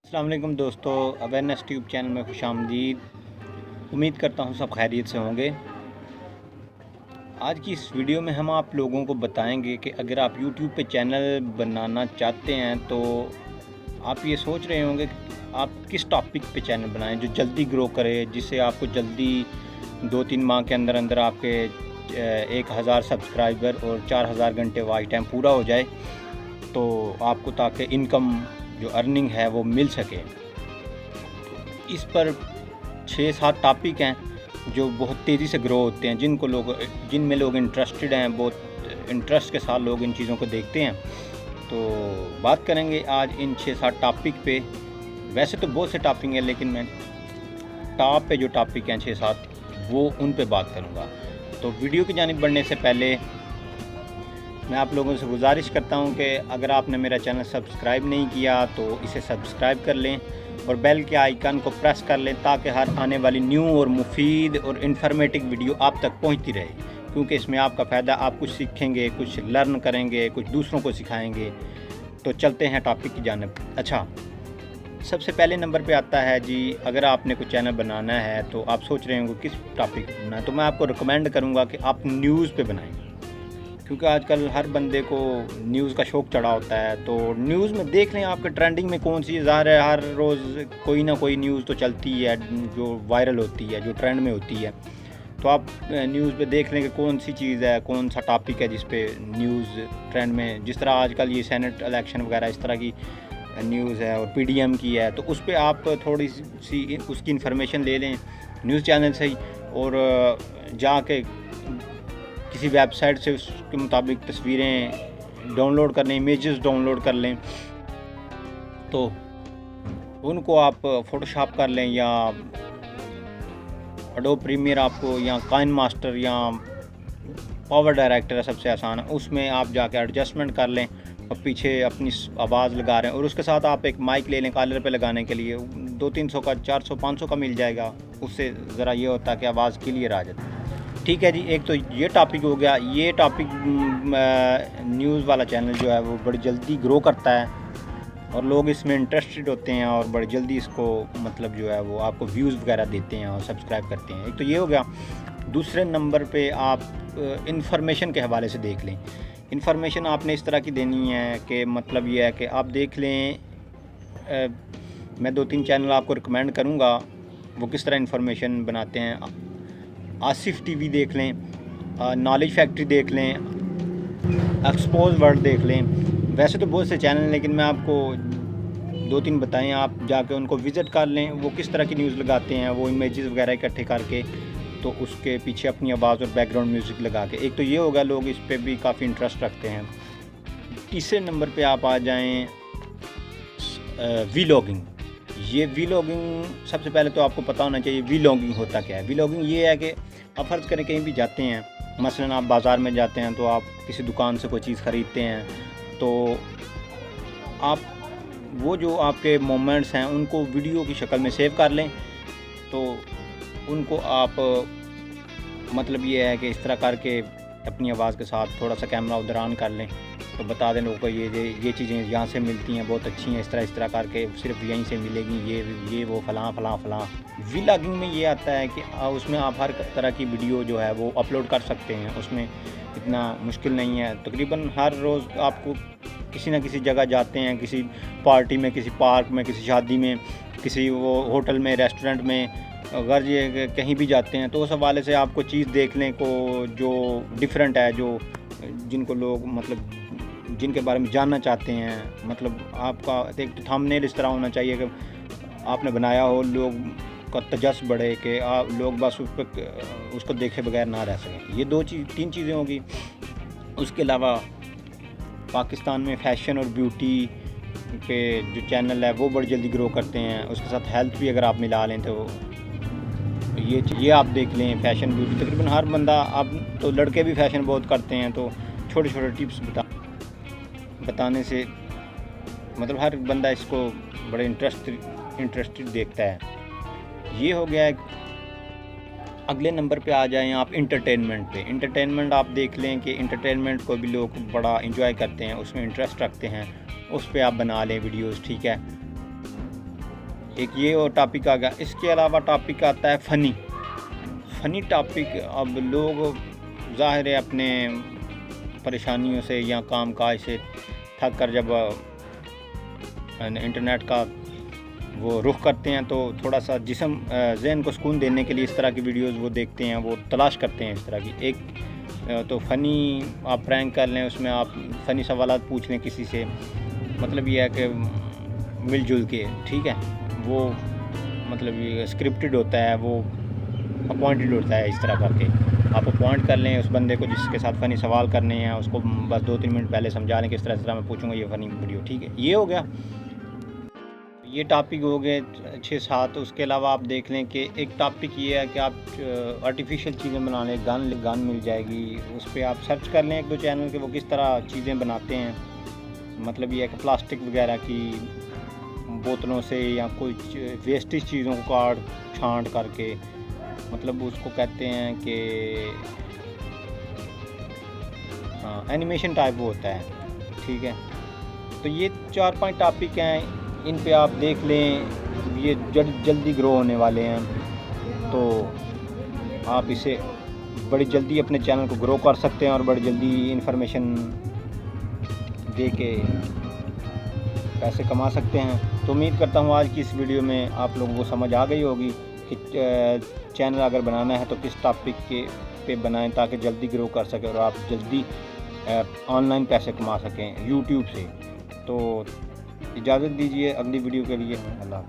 अस्सलाम वालेकुम दोस्तों, अवेयरनेस ट्यूब चैनल में खुशामदीद। उम्मीद करता हूँ सब खैरियत से होंगे। आज की इस वीडियो में हम आप लोगों को बताएंगे कि अगर आप यूट्यूब पे चैनल बनाना चाहते हैं तो आप ये सोच रहे होंगे कि आप किस टॉपिक पे चैनल बनाएं जो जल्दी ग्रो करे, जिससे आपको जल्दी 2-3 माह के अंदर अंदर आपके 1000 सब्सक्राइबर और 4000 घंटे वॉच टाइम पूरा हो जाए, तो आपको ताकि इनकम जो अर्निंग है वो मिल सके। तो इस पर 6-7 टॉपिक हैं जो बहुत तेज़ी से ग्रो होते हैं, जिनमें लोग इंटरेस्टेड हैं, बहुत इंटरेस्ट के साथ लोग इन चीज़ों को देखते हैं। तो बात करेंगे आज इन 6-7 टॉपिक पे। वैसे तो बहुत से टॉपिक हैं, लेकिन मैं टॉप पे जो टॉपिक हैं 6-7 वो उन पे बात करूँगा। तो वीडियो की जानिब बढ़ने से पहले मैं आप लोगों से गुजारिश करता हूं कि अगर आपने मेरा चैनल सब्सक्राइब नहीं किया तो इसे सब्सक्राइब कर लें और बेल के आइकन को प्रेस कर लें, ताकि हर आने वाली न्यू और मुफीद और इन्फॉर्मेटिव वीडियो आप तक पहुंचती रहे, क्योंकि इसमें आपका फ़ायदा, आप कुछ सीखेंगे, कुछ लर्न करेंगे, कुछ दूसरों को सिखाएंगे। तो चलते हैं टॉपिक की जानिब। अच्छा, सबसे पहले नंबर पे आता है जी, अगर आपने कुछ चैनल बनाना है तो आप सोच रहे होंगे किस टॉपिक पर बनाना है, तो मैं आपको रिकमेंड करूँगा कि आप न्यूज़ पे बनाएं, क्योंकि आजकल हर बंदे को न्यूज़ का शौक़ चढ़ा होता है। तो न्यूज़ में देख लें आपके ट्रेंडिंग में कौन सी ज़ाहिर है, हर रोज़ कोई ना कोई न्यूज़ तो चलती है जो वायरल होती है, जो ट्रेंड में होती है। तो आप न्यूज़ पे देख लें कि कौन सी चीज़ है, कौन सा टॉपिक है जिस पे न्यूज़ ट्रेंड में, जिस तरह आजकल ये सेनेट इलेक्शन वगैरह इस तरह की न्यूज़ है और पीडीएम की है, तो उस पर आप थोड़ी सी उसकी इन्फॉर्मेशन ले लें न्यूज़ चैनल से ही, और जाके किसी वेबसाइट से उसके मुताबिक तस्वीरें डाउनलोड कर लें, इमेजेस डाउनलोड कर लें, तो उनको आप फ़ोटोशॉप कर लें, या एडोब प्रीमियर आपको, या काइन मास्टर या पावर डायरेक्टर है, सबसे आसान है, उसमें आप जाके एडजस्टमेंट कर लें और पीछे अपनी आवाज़ लगा रहे हैं, और उसके साथ आप एक माइक ले लें कॉलर पे लगाने के लिए। 200-300 का, 400-500 का मिल जाएगा, उससे ज़रा ये होता है कि आवाज़ क्लियर आ जाती है। ठीक है जी, एक तो ये टॉपिक हो गया। ये टॉपिक न्यूज़ वाला चैनल जो है वो बड़ी जल्दी ग्रो करता है और लोग इसमें इंटरेस्टेड होते हैं और बड़ी जल्दी इसको मतलब जो है वो आपको व्यूज़ वगैरह देते हैं और सब्सक्राइब करते हैं। एक तो ये हो गया। दूसरे नंबर पे आप इंफॉर्मेशन के हवाले से देख लें। इंफॉर्मेशन आपने इस तरह की देनी है कि मतलब ये है कि आप देख लें, मैं 2-3 चैनल आपको रिकमेंड करूँगा, वो किस तरह इंफॉर्मेशन बनाते हैं। आसिफ टीवी देख लें, नॉलेज फैक्ट्री देख लें, एक्सपोज वर्ल्ड देख लें। वैसे तो बहुत से चैनल हैं, लेकिन मैं आपको 2-3 बताएं, आप जाके उनको विज़िट कर लें। वो किस तरह की न्यूज़ लगाते हैं, वो इमेजेस वगैरह इकट्ठे करके, तो उसके पीछे अपनी आवाज़ और बैकग्राउंड म्यूज़िक लगा के। एक तो ये होगा, लोग इस पर भी काफ़ी इंटरेस्ट रखते हैं। तीसरे नंबर पे आप आ जाएँ वीलॉगिंग। ये वीलॉगिंग, सबसे पहले तो आपको पता होना चाहिए वीलॉगिंग होता क्या है। वीलॉगिंग ये है कि आप फ़र्ज़ करें कहीं भी जाते हैं, मसलन आप बाज़ार में जाते हैं, तो आप किसी दुकान से कोई चीज़ ख़रीदते हैं, तो आप वो जो आपके मोमेंट्स हैं उनको वीडियो की शक्ल में सेव कर लें। तो उनको आप मतलब ये है कि इस तरह करके अपनी आवाज़ के साथ थोड़ा सा कैमरा उधर ऑन कर लें, तो बता दें लोगों को ये चीज़ें यहाँ से मिलती हैं, बहुत अच्छी हैं, इस तरह करके सिर्फ यहीं से मिलेगी, ये वो फ़लाँ। व्लॉगिंग में ये आता है कि उसमें आप हर तरह की वीडियो जो है वो अपलोड कर सकते हैं, उसमें इतना मुश्किल नहीं है। तकरीबन हर रोज़ आपको किसी न किसी जगह जाते हैं, किसी पार्टी में, किसी पार्क में, किसी शादी में, किसी वो होटल में, रेस्टोरेंट में, अगर ये कहीं भी जाते हैं, तो उस हवाले से आपको चीज़ देखने को जो डिफरेंट है, जो जिनको लोग मतलब जिनके बारे में जानना चाहते हैं, मतलब आपका एक तो थंबनेल इस तरह होना चाहिए कि आपने बनाया हो, लोग का तजस्सुस बढ़े कि लोग बस उस पर उसको देखे बगैर ना रह सकें। ये 3 चीज़ें होंगी। उसके अलावा पाकिस्तान में फ़ैशन और ब्यूटी के जो चैनल है वो बड़ी जल्दी ग्रो करते हैं। उसके साथ हेल्थ भी अगर आप मिला लें तो ये आप देख लें। फ़ैशन ब्यूटी तकरीबन हर बंदा, अब तो लड़के भी फ़ैशन बहुत करते हैं, तो छोटे टिप्स बताने से मतलब हर बंदा इसको बड़े इंटरेस्टेड देखता है। ये हो गया। अगले नंबर पे आ जाएं आप इंटरटेनमेंट पे। इंटरटेनमेंट आप देख लें कि इंटरटेनमेंट को भी लोग बड़ा इंजॉय करते हैं, उसमें इंटरेस्ट रखते हैं, उस पर आप बना लें वीडियोस। ठीक है, एक ये और टॉपिक आ गया। इसके अलावा टॉपिक आता है फ़नी टॉपिक। अब लोग ज़ाहिर है अपने परेशानियों से या काम काज से थक कर जब इंटरनेट का वो रुख करते हैं तो थोड़ा सा ज़हन को सुकून देने के लिए इस तरह की वीडियोस वो देखते हैं, वो तलाश करते हैं इस तरह की। एक तो फ़नी आप प्रैंक कर लें, उसमें आप फ़नी सवालात पूछ लें किसी से, मतलब ये है कि मिलजुल के, ठीक है, वो मतलब ये स्क्रिप्टेड होता है, वो अपॉइंटेड होता है। इस तरह करके आप अपॉइंट कर लें उस बंदे को जिसके साथ फ़नी सवाल करने हैं, उसको बस 2-3 मिनट पहले समझा लें कि इस तरह मैं पूछूंगा ये फ़नी वीडियो, ठीक है। ये हो गया, ये टॉपिक हो गए 6-7। उसके अलावा आप देख लें कि एक टॉपिक ये है कि आप आर्टिफिशियल चीज़ें बना लें, गन मिल जाएगी, उस पर आप सर्च कर लें 1-2 चैनल के, वो किस तरह चीज़ें बनाते हैं। मतलब ये है कि प्लास्टिक वगैरह की बोतलों से या कुछ वेस्टेज चीज़ों को छांट करके, मतलब उसको कहते हैं कि हाँ एनिमेशन टाइप वो होता है, ठीक है। तो ये 4-5 टॉपिक हैं, इन पे आप देख लें, ये जल्दी ग्रो होने वाले हैं, तो आप इसे बड़ी जल्दी अपने चैनल को ग्रो कर सकते हैं और बड़ी जल्दी इन्फॉर्मेशन दे के पैसे कमा सकते हैं। तो उम्मीद करता हूँ आज की इस वीडियो में आप लोगों को समझ आ गई होगी कि चैनल अगर बनाना है तो किस टॉपिक पे बनाएं ताकि जल्दी ग्रो कर सकें और आप जल्दी ऑनलाइन पैसे कमा सकें यूट्यूब से। तो इजाज़त दीजिए अगली वीडियो के लिए। अल्लाह।